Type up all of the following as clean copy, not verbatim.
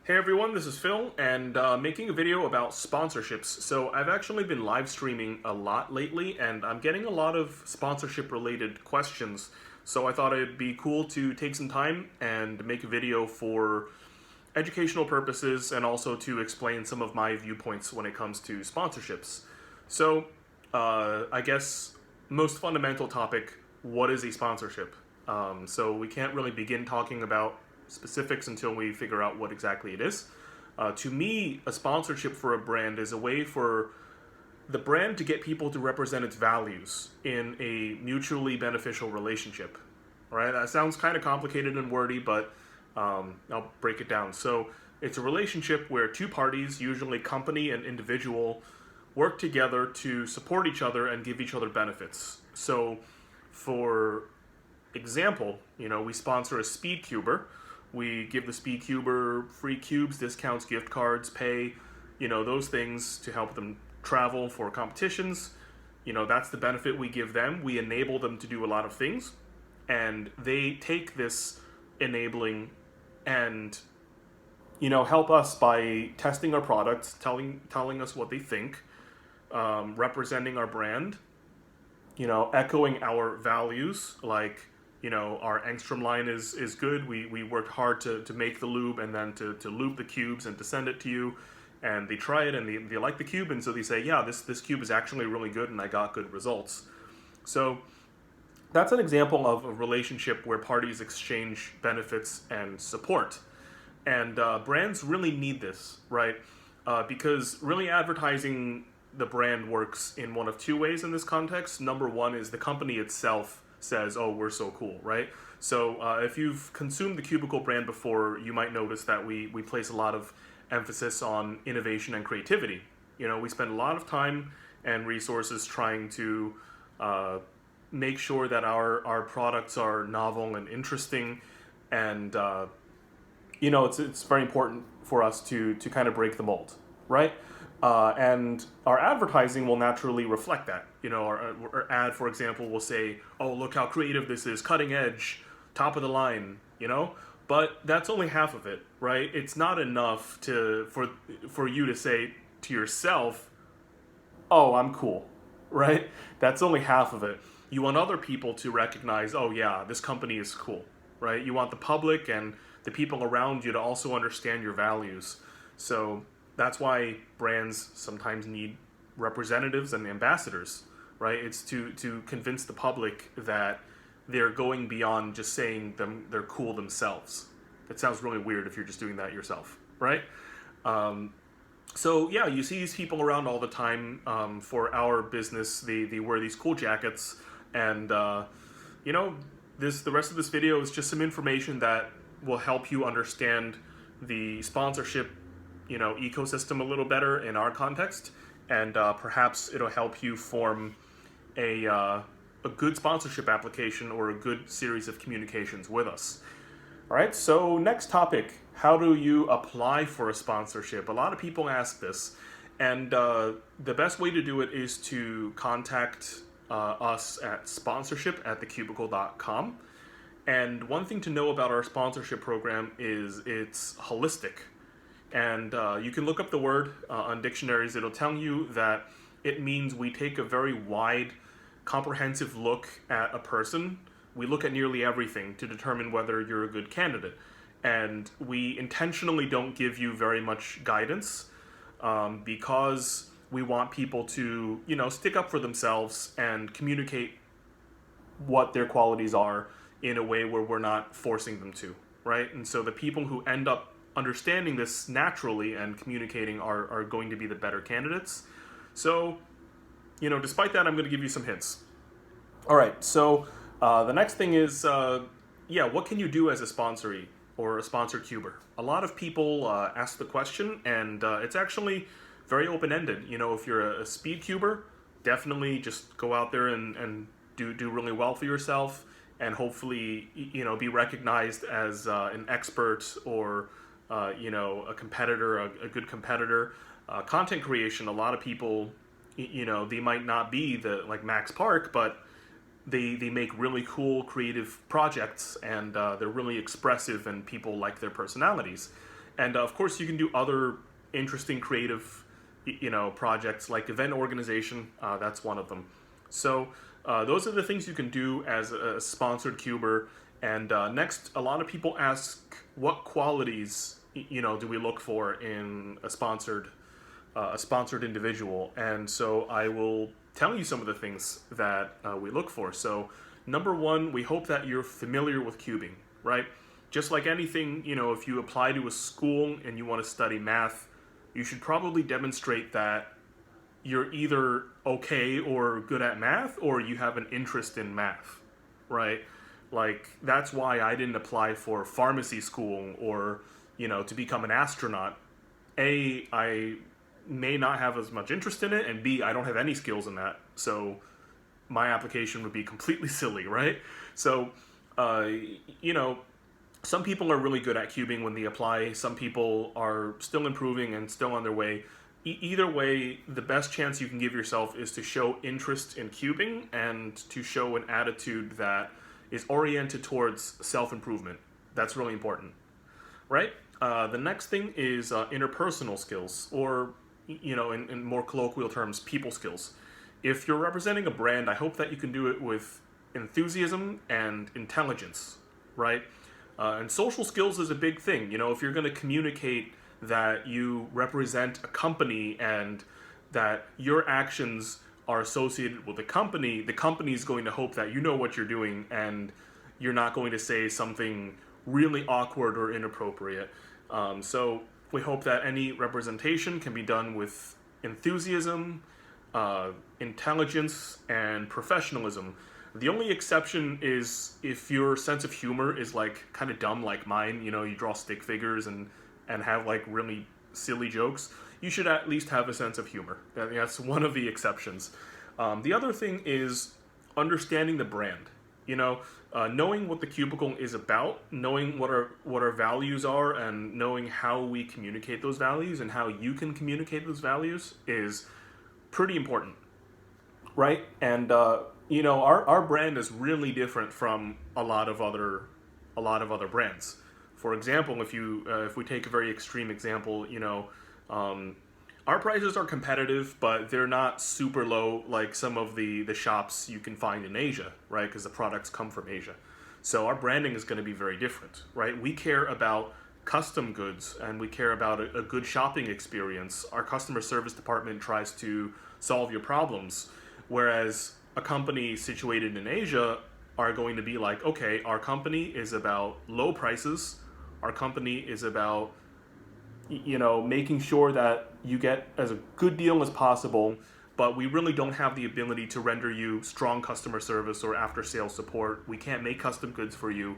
Hey everyone, this is Phil, and making a video about sponsorships. So I've actually been live streaming a lot lately, and I'm getting a lot of sponsorship related questions. So I thought it'd be cool to take some time and make a video for educational purposes and also to explain some of my viewpoints when it comes to sponsorships. So I guess most fundamental topic, what is a sponsorship? So we can't really begin talking about specifics until we figure out what exactly it is. To me, a sponsorship for a brand is a way for the brand to get people to represent its values in a mutually beneficial relationship. All right, that sounds kind of complicated and wordy, but I'll break it down. So it's a relationship where two parties, usually company and individual, work together to support each other and give each other benefits. So for example, we sponsor a Speedcuber. We give the Speedcuber free cubes, discounts, gift cards, pay, those things to help them travel for competitions. That's the benefit we give them. We enable them to do a lot of things, and they take this enabling and help us by testing our products, telling us what they think, representing our brand, echoing our values, like our Angstrom line is good. We worked hard to make the lube and then to lube the cubes and to send it to you. And they try it and they like the cube, and so they say, yeah, this cube is actually really good and I got good results. So that's an example of a relationship where parties exchange benefits and support. And brands really need this, right? Because really advertising the brand works in one of two ways in this context. Number one is the company itself says, oh, we're so cool, right? So if you've consumed the Cubicle brand before, you might notice that we place a lot of emphasis on innovation and creativity. We spend a lot of time and resources trying to make sure that our products are novel and interesting, and it's very important for us to kind of break the mold, right? And our advertising will naturally reflect that. Our ad, for example, will say, "Oh, look how creative this is, cutting edge, top of the line." But that's only half of it, right? It's not enough for you to say to yourself, "Oh, I'm cool," right? That's only half of it. You want other people to recognize, "Oh yeah, this company is cool," right? You want the public and the people around you to also understand your values. So that's why brands sometimes need representatives and ambassadors, right? It's to convince the public that they're going beyond just saying they're cool themselves. It sounds really weird if you're just doing that yourself, right? So yeah, you see these people around all the time. For our business, they wear these cool jackets, and the rest of this video is just some information that will help you understand the sponsorship ecosystem a little better in our context, and perhaps it'll help you form a good sponsorship application or a good series of communications with us. All right, so next topic, how do you apply for a sponsorship? A lot of people ask this, and the best way to do it is to contact us at sponsorship@thecubicle.com. And one thing to know about our sponsorship program is it's holistic. And you can look up the word on dictionaries. It'll tell you that it means we take a very wide, comprehensive look at a person. We look at nearly everything to determine whether you're a good candidate. And we intentionally don't give you very much guidance because we want people to, stick up for themselves and communicate what their qualities are in a way where we're not forcing them to, right? And so the people who end up understanding this naturally and communicating are going to be the better candidates. So, despite that, I'm going to give you some hints. All right, so the next thing is, what can you do as a sponsoree or a sponsor cuber? A lot of people ask the question, and it's actually very open-ended. If you're a speed cuber, definitely just go out there and do really well for yourself, and hopefully, be recognized as an expert or a competitor, a good competitor. Content creation, a lot of people, they might not be like Max Park, but they make really cool creative projects, and they're really expressive and people like their personalities. And of course, you can do other interesting creative, projects like event organization. That's one of them. So those are the things you can do as a sponsored cuber. And next, a lot of people ask what qualities do we look for in a sponsored individual. And so I will tell you some of the things that we look for. So number one, we hope that you're familiar with cubing, right? Just like anything, if you apply to a school and you want to study math, you should probably demonstrate that you're either okay or good at math, or you have an interest in math, right? Like, that's why I didn't apply for pharmacy school or, to become an astronaut. A, I may not have as much interest in it, and B, I don't have any skills in that. So my application would be completely silly, right? So, some people are really good at cubing when they apply. Some people are still improving and still on their way. Either way, the best chance you can give yourself is to show interest in cubing and to show an attitude that is oriented towards self-improvement. That's really important, right? The next thing is interpersonal skills, or, in more colloquial terms, people skills. If you're representing a brand, I hope that you can do it with enthusiasm and intelligence, right? And social skills is a big thing. If you're going to communicate that you represent a company and that your actions are associated with the company is going to hope that you know what you're doing and you're not going to say something really awkward or inappropriate. So we hope that any representation can be done with enthusiasm, intelligence, and professionalism. The only exception is if your sense of humor is like kind of dumb like mine, you draw stick figures and have like really silly jokes, you should at least have a sense of humor. That's one of the exceptions. The other thing is understanding the brand. Knowing what the cubicle is about, knowing what our values are, and knowing how we communicate those values and how you can communicate those values is pretty important, right? And our brand is really different from a lot of other brands. For example, if we take a very extreme example, our prices are competitive, but they're not super low like some of the shops you can find in Asia, right? Because the products come from Asia. So our branding is going to be very different, right? We care about custom goods and we care about a good shopping experience. Our customer service department tries to solve your problems, whereas a company situated in Asia are going to be like, okay, our company is about low prices. Our company is about making sure that you get as a good deal as possible, but we really don't have the ability to render you strong customer service or after-sales support. We can't make custom goods for you,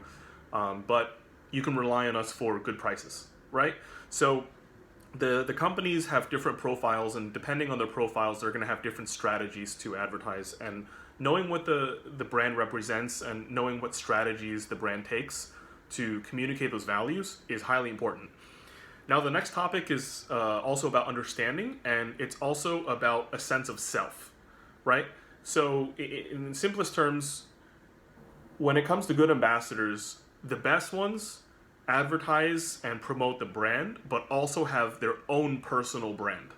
but you can rely on us for good prices, right? So the companies have different profiles, and depending on their profiles, they're going to have different strategies to advertise. And knowing what the brand represents and knowing what strategies the brand takes to communicate those values is highly important. Now, the next topic is also about understanding, and it's also about a sense of self, right? So, in simplest terms, when it comes to good ambassadors, the best ones advertise and promote the brand, but also have their own personal brand,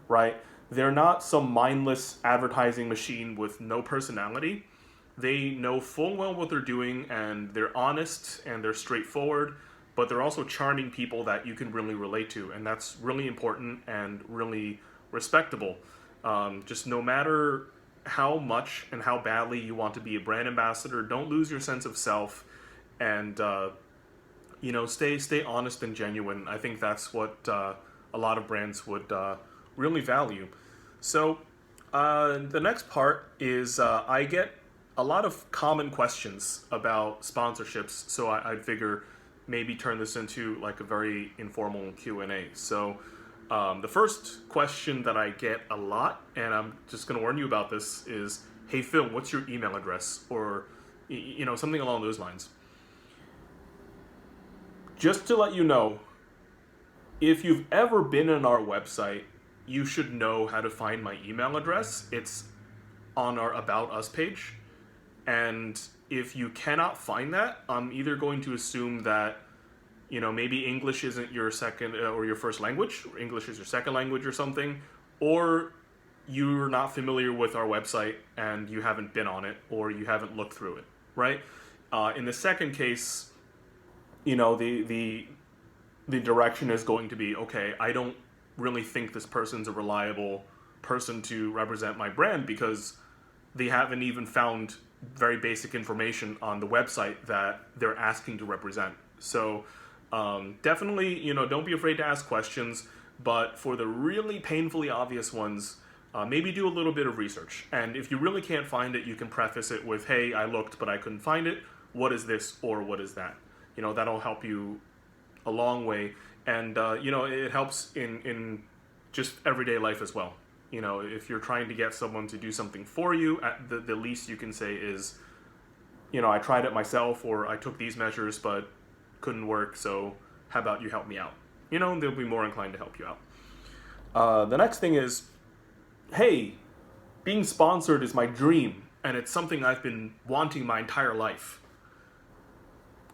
right? They're not some mindless advertising machine with no personality. They know full well what they're doing, and they're honest and they're straightforward, but they're also charming people that you can really relate to, and that's really important and really respectable. Just no matter how much and how badly you want to be a brand ambassador, don't lose your sense of self, and stay honest and genuine. I think that's what a lot of brands would really value. So the next part is I get a lot of common questions about sponsorships, so I'd figure maybe turn this into like a very informal Q&A. So the first question that I get a lot, and I'm just going to warn you about this, is, hey Phil, what's your email address? Or something along those lines. Just to let you know, if you've ever been on our website, you should know how to find my email address. It's on our About Us page. And if you cannot find that, I'm either going to assume that You know, maybe English isn't your second or your first language, or English is your second language or something, or you're not familiar with our website and you haven't been on it or you haven't looked through it, right? In the second case, you know, the direction is going to be, okay, I don't really think this person's a reliable person to represent my brand because they haven't even found very basic information on the website that they're asking to represent. So definitely, you know, don't be afraid to ask questions, but for the really painfully obvious ones, maybe do a little bit of research. And if you really can't find it, you can preface it with, hey, I looked, but I couldn't find it. What is this or what is that? You know, that'll help you a long way. And, you know, it helps in just everyday life as well. You know, if you're trying to get someone to do something for you, at the least you can say is, you know, I tried it myself, or I took these measures, but couldn't work, so how about you help me out? You know, they'll be more inclined to help you out. The next thing is, hey, being sponsored is my dream, and it's something I've been wanting my entire life.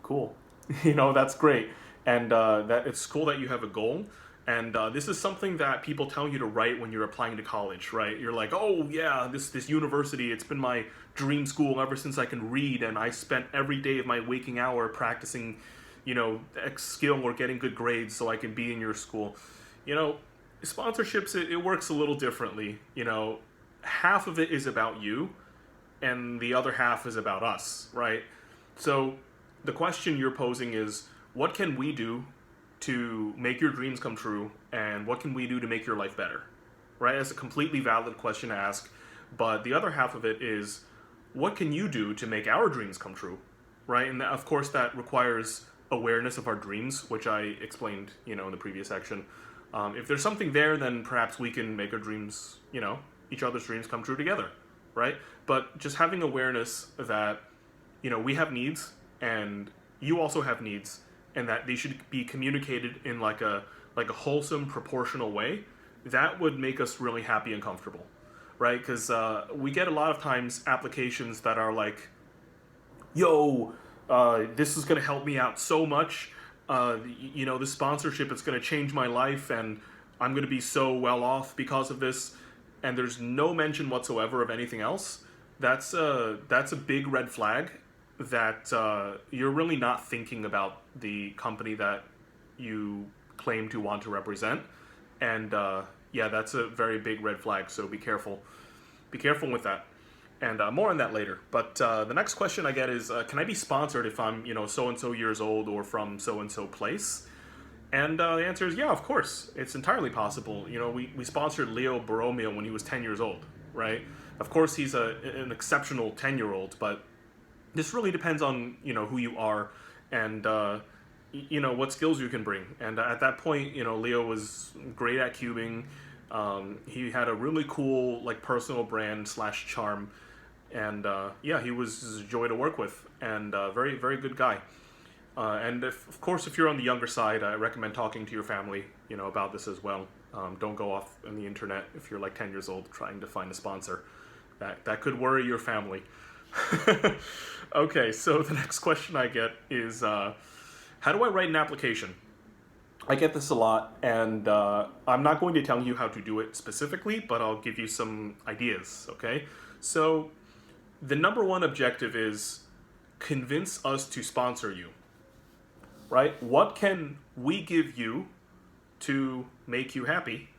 Cool. You know, that's great. And that it's cool that you have a goal. And this is something that people tell you to write when you're applying to college, right? You're like, oh yeah, this university, it's been my dream school ever since I can read, and I spent every day of my waking hour practicing, you know, X skill or getting good grades so I can be in your school. You know, sponsorships, it works a little differently. You know, half of it is about you, and the other half is about us, right? So the question you're posing is, what can we do to make your dreams come true, and what can we do to make your life better, right? That's a completely valid question to ask, but the other half of it is, what can you do to make our dreams come true, right? And of course that requires awareness of our dreams, which I explained, you know, in the previous section. If there's something there, then perhaps we can make our dreams, you know, each other's dreams come true together, right? But just having awareness that, you know, we have needs, and you also have needs, and that they should be communicated in like a wholesome, proportional way, that would make us really happy and comfortable, right? Because we get a lot of times applications that are like, yo, this is going to help me out so much, you know, this sponsorship, it's going to change my life, and I'm going to be so well off because of this, and there's no mention whatsoever of anything else. That's a big red flag, that you're really not thinking about the company that you claim to want to represent. And yeah, that's a very big red flag, so be careful. Be careful with that. And more on that later. But the next question I get is, can I be sponsored if I'm, you know, so-and-so years old or from so-and-so place? And the answer is, yeah, of course. It's entirely possible. You know, we sponsored Leo Borromeo when he was 10 years old, right? Of course, he's an exceptional 10-year-old, but this really depends on, you know, who you are and, you know, what skills you can bring. And at that point, you know, Leo was great at cubing. He had a really cool, like, personal brand / charm. And, yeah, he was a joy to work with, and very, very good guy. And of course, if you're on the younger side, I recommend talking to your family, you know, about this as well. Don't go off on the internet if you're like 10 years old trying to find a sponsor. That could worry your family. Okay, so the next question I get is, how do I write an application? I get this a lot, and I'm not going to tell you how to do it specifically, but I'll give you some ideas, okay? So the number one objective is convince us to sponsor you, right? What can we give you to make you happy?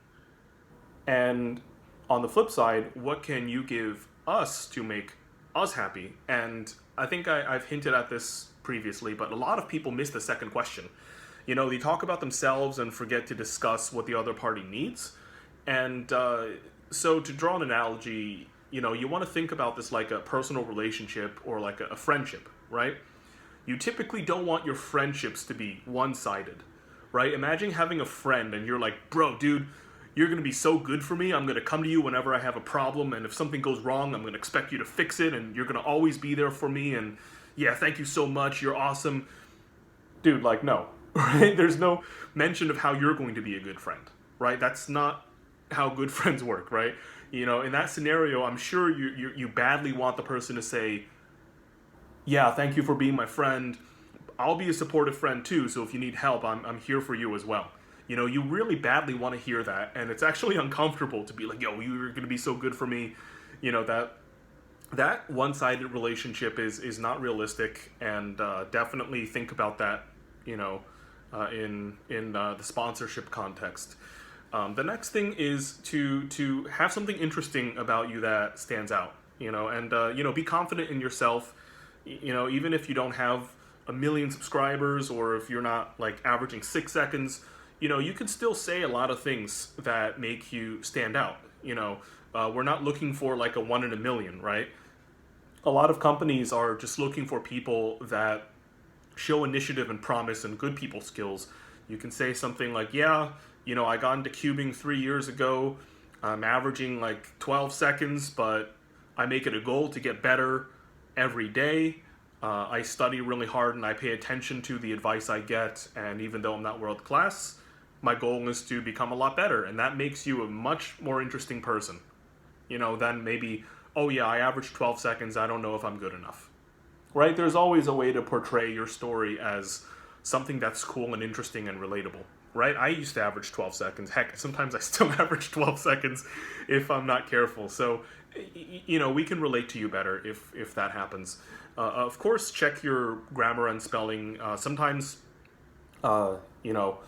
And on the flip side, what can you give us to make us happy? And I think I've hinted at this previously, but a lot of people miss the second question. You know, they talk about themselves and forget to discuss what the other party needs. And so to draw an analogy, you know, you want to think about this like a personal relationship or like a friendship, right? You typically don't want your friendships to be one-sided, right? Imagine having a friend and you're like, bro, dude, you're going to be so good for me. I'm going to come to you whenever I have a problem, and if something goes wrong, I'm going to expect you to fix it, and you're going to always be there for me, and yeah, thank you so much, you're awesome. Dude, like, no, right? There's no mention of how you're going to be a good friend, right? That's not how good friends work, right? You know, in that scenario, I'm sure you badly want the person to say, yeah, thank you for being my friend. I'll be a supportive friend too, so if you need help, I'm here for you as well. You know, you really badly want to hear that, and it's actually uncomfortable to be like, yo, you're going to be so good for me. You know, that one-sided relationship is not realistic, and definitely think about that, you know, in the sponsorship context. The next thing is to have something interesting about you that stands out, you know, and you know, be confident in yourself. You know, even if you don't have a million subscribers, or if you're not like averaging 6 seconds, you know, you can still say a lot of things that make you stand out. You know, we're not looking for like a 1 in a million, right? A lot of companies are just looking for people that show initiative and promise and good people skills. You can say something like, yeah, you know, I got into cubing 3 years ago. I'm averaging like 12 seconds, but I make it a goal to get better every day. I study really hard and I pay attention to the advice I get. And even though I'm not world class, my goal is to become a lot better. And that makes you a much more interesting person, you know, than maybe, oh yeah, I averaged 12 seconds. I don't know if I'm good enough. Right? There's always a way to portray your story as something that's cool and interesting and relatable. Right? I used to average 12 seconds. Heck, sometimes I still average 12 seconds if I'm not careful. So, you know, we can relate to you better if that happens. Of course, check your grammar and spelling. Sometimes, you know,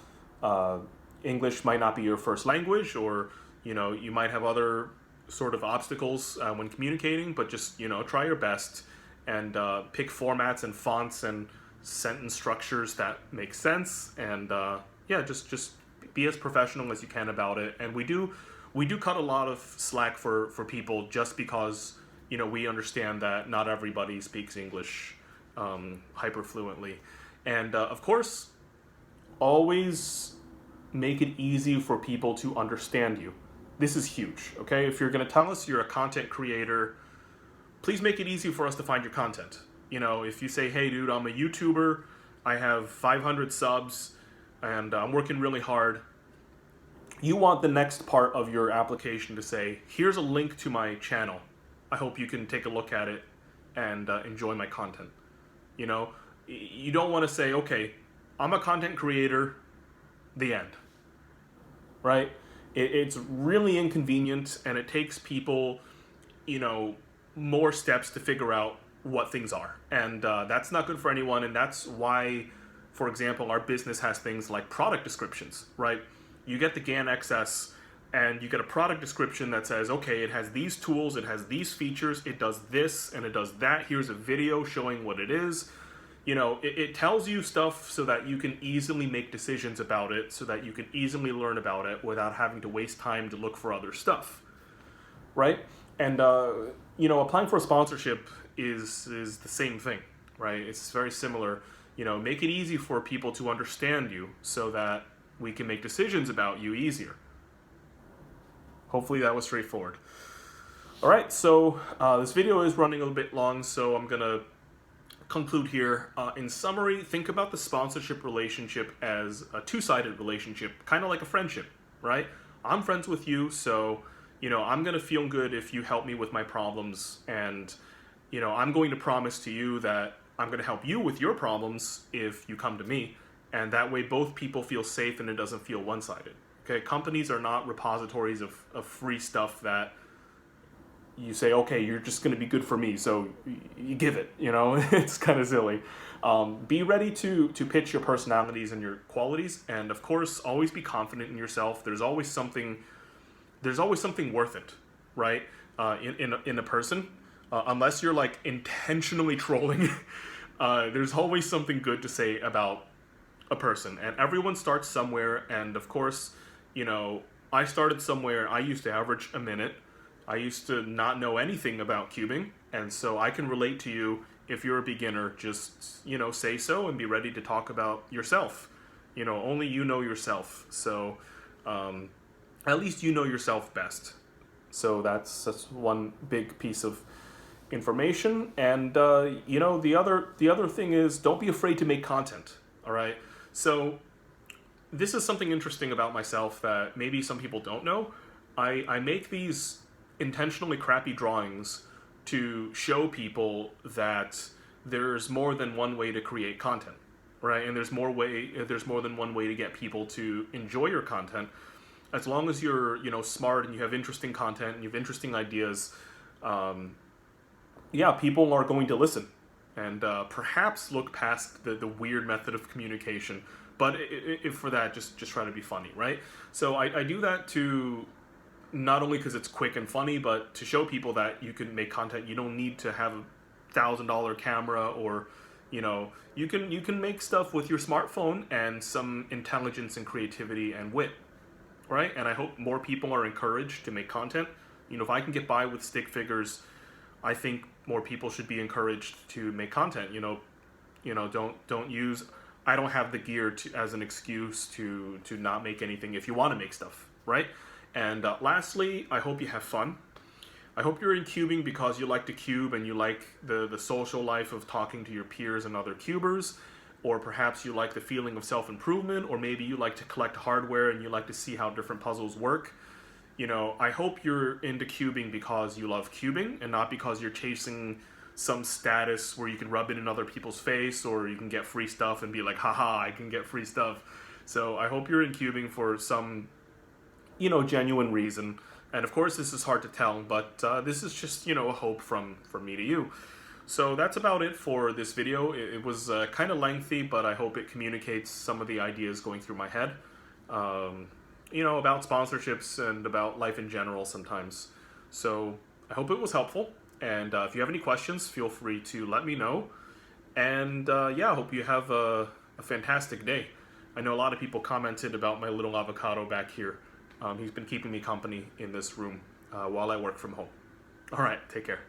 uh, English might not be your first language, or, you know, you might have other sort of obstacles when communicating, but just, you know, try your best and pick formats and fonts and sentence structures that make sense, and yeah, just be as professional as you can about it. And we do cut a lot of slack for people just because, you know, we understand that not everybody speaks English hyper fluently, and of course, always make it easy for people to understand you. This is huge. Okay, if you're going to tell us you're a content creator, please make it easy for us to find your content. You know, if you say, hey dude, I'm a YouTuber, I have 500 subs, and I'm working really hard, you want the next part of your application to say, here's a link to my channel. I hope you can take a look at it and enjoy my content. You know, you don't want to say, okay, I'm a content creator, the end. Right? It's really inconvenient, and it takes people, you know, more steps to figure out what things are. And that's not good for anyone, and that's why, for example, our business has things like product descriptions, right? You get the GAN XS, and you get a product description that says, okay, it has these tools, it has these features, it does this, and it does that. Here's a video showing what it is. You know, it tells you stuff so that you can easily make decisions about it, so that you can easily learn about it without having to waste time to look for other stuff, right? And, you know, applying for a sponsorship is the same thing, right? It's very similar. You know, make it easy for people to understand you so that we can make decisions about you easier. Hopefully that was straightforward. All right, so this video is running a little bit long, so I'm going to conclude here. In summary, think about the sponsorship relationship as a two-sided relationship, kind of like a friendship, right? I'm friends with you, so, you know, I'm going to feel good if you help me with my problems, and, you know, I'm going to promise to you that I'm going to help you with your problems if you come to me, and that way both people feel safe and it doesn't feel one-sided. Okay, companies are not repositories of free stuff that you say, okay, you're just going to be good for me, so you give it, you know. It's kind of silly. Be ready to pitch your personalities and your qualities, and of course, always be confident in yourself. There's always something worth it, right? In a person, unless you're like intentionally trolling, there's always something good to say about a person, and everyone starts somewhere. And of course, you know, I started somewhere. I used to average a minute. I used to not know anything about cubing, and so I can relate to you. If you're a beginner, just, you know, say so and be ready to talk about yourself. You know, only you know yourself, so at least you know yourself best. So that's one big piece of information. And you know, the other thing is, don't be afraid to make content. All right, so this is something interesting about myself that maybe some people don't know. I make these intentionally crappy drawings to show people that there's more than one way to create content. right? And there's more than one way to get people to enjoy your content. As long as you're, smart and you have interesting content and you have interesting ideas, yeah, people are going to listen and perhaps look past the weird method of communication. But if for that, just try to be funny, right? So I do that to not only because it's quick and funny, but to show people that you can make content. You don't need to have $1,000 camera, or you can make stuff with your smartphone and some intelligence and creativity and wit, right? And I hope more people are encouraged to make content. If I can get by with stick figures, I think more people should be encouraged to make content. Don't use I don't have the gear as an excuse to not make anything if you want to make stuff, right? And lastly, I hope you have fun. I hope you're in cubing because you like to cube and you like the social life of talking to your peers and other cubers, or perhaps you like the feeling of self-improvement, or maybe you like to collect hardware and you like to see how different puzzles work. I hope you're into cubing because you love cubing and not because you're chasing some status where you can rub it in other people's face, or you can get free stuff and be like, haha, I can get free stuff. So I hope you're in cubing for some, genuine reason. And of course, this is hard to tell, but this is just, a hope from me to you. So that's about it for this video. It was kind of lengthy, but I hope it communicates some of the ideas going through my head. About sponsorships and about life in general sometimes. So I hope it was helpful. And if you have any questions, feel free to let me know. And I hope you have a fantastic day. I know a lot of people commented about my little avocado back here. He's been keeping me company in this room while I work from home. All right, take care.